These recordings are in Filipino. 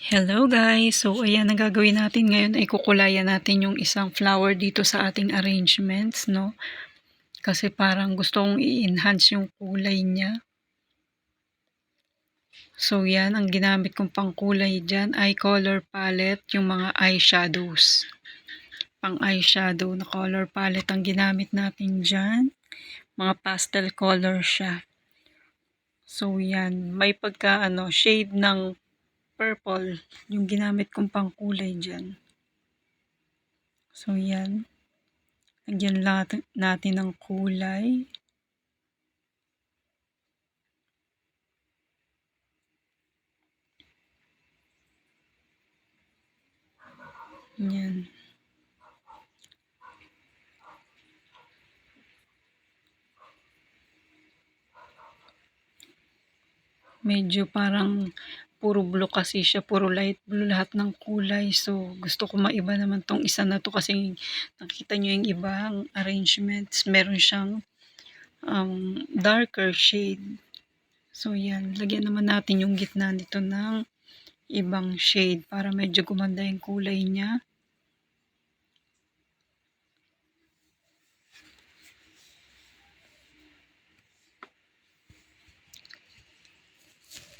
Hello guys! So ayan, ang gagawin natin ngayon ay kukulayan natin yung isang flower dito sa ating arrangements, no? Kasi parang gusto kong i-enhance yung kulay niya. So yan, ang ginamit kong pangkulay dyan ay color palette, yung mga eyeshadows. Pang eyeshadow na color palette ang ginamit natin dyan. Mga pastel color siya. So yan, may pagka shade ng purple yung ginamit kong pangkulay dyan. So yan. Lagyan natin ng kulay. Yan. Medyo parang puro blue kasi siya, puro light blue lahat ng kulay. So, gusto ko maiba naman tong isa na to kasi nakita nyo yung ibang arrangements. Meron siyang darker shade. So, yan. Lagyan naman natin yung gitna nito ng ibang shade para medyo gumanda yung kulay niya.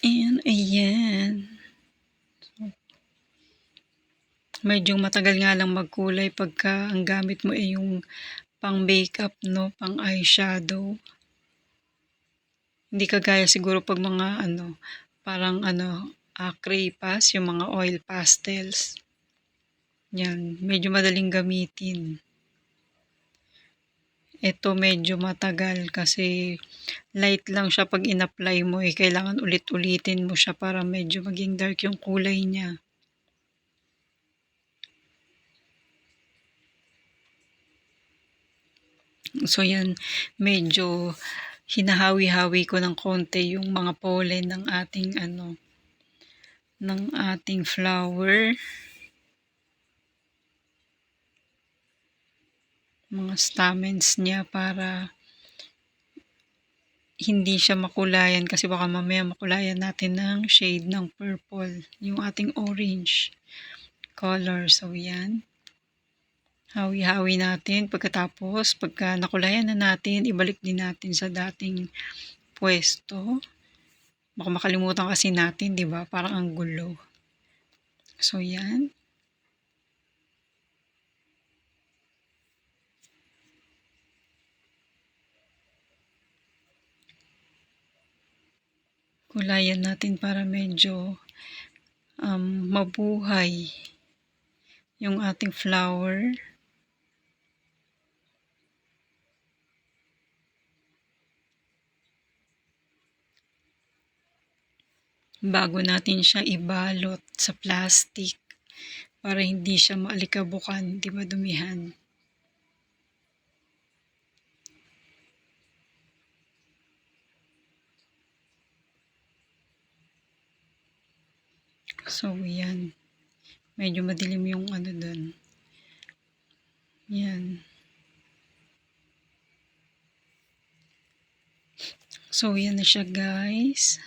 And, ayan. Medyo matagal nga lang magkulay pagka ang gamit mo ay yung pang makeup, no? Pang eyeshadow. Hindi kagaya siguro pag mga parang crepas, yung mga oil pastels. Yan, medyo madaling gamitin. Ito medyo matagal kasi light lang siya pag in-apply mo eh. Kailangan ulit-ulitin mo siya para medyo maging dark yung kulay niya. So yan, medyo hinahawi-hawi ko ng konti yung mga pollen ng ating flower. Mga stamens niya para hindi siya makulayan kasi baka mamaya makulayan natin ng shade ng purple, yung ating orange color. So yan. Hawi-hawi natin. Pagkatapos, pagka nakulayan na natin, ibalik din natin sa dating pwesto. Baka makalimutan kasi natin, di ba? Parang ang gulo. So, yan. Kulayan natin para medyo mabuhay yung ating flower. Bago natin siya ibalot sa plastic para hindi siya maalikabukan, di ba, dumihan. So, yan. Medyo madilim yung doon. Yan. So, yan na siya, guys.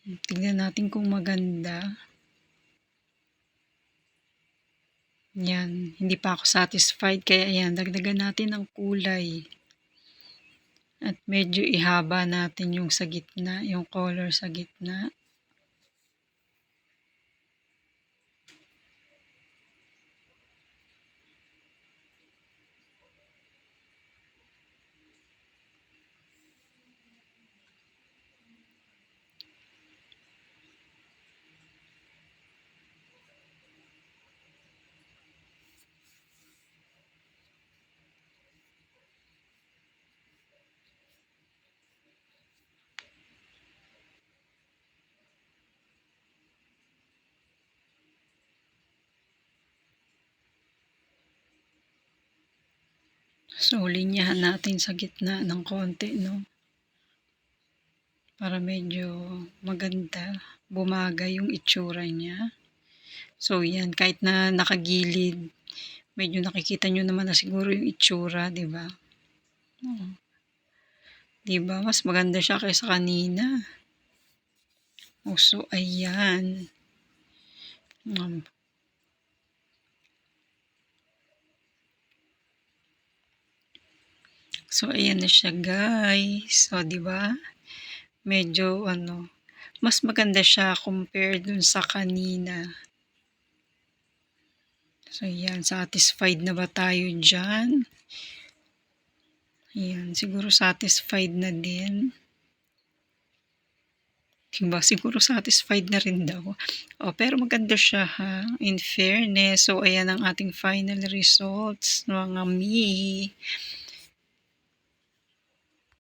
Tignan natin kung maganda. Yan. Hindi pa ako satisfied. Kaya, yan. Dagdagan natin ang kulay. At medyo ihaba natin yung sa gitna. Yung color sa gitna. So, linyahan natin sa gitna ng konti, no? Para medyo maganda, bumagay yung itsura niya. So, yan. Kahit na nakagilid, medyo nakikita nyo naman na siguro yung itsura, di ba? Di ba? Mas maganda siya kaysa kanina. So, ayan. So, ayan na siya guys. So, di ba? Medyo mas maganda siya compared dun sa kanina. So, ayan. Satisfied na ba tayo dyan? Ayan. Siguro satisfied na din. Diba? Siguro satisfied na rin daw. Pero maganda siya ha. In fairness. So, ayan ang ating final results, mga mi.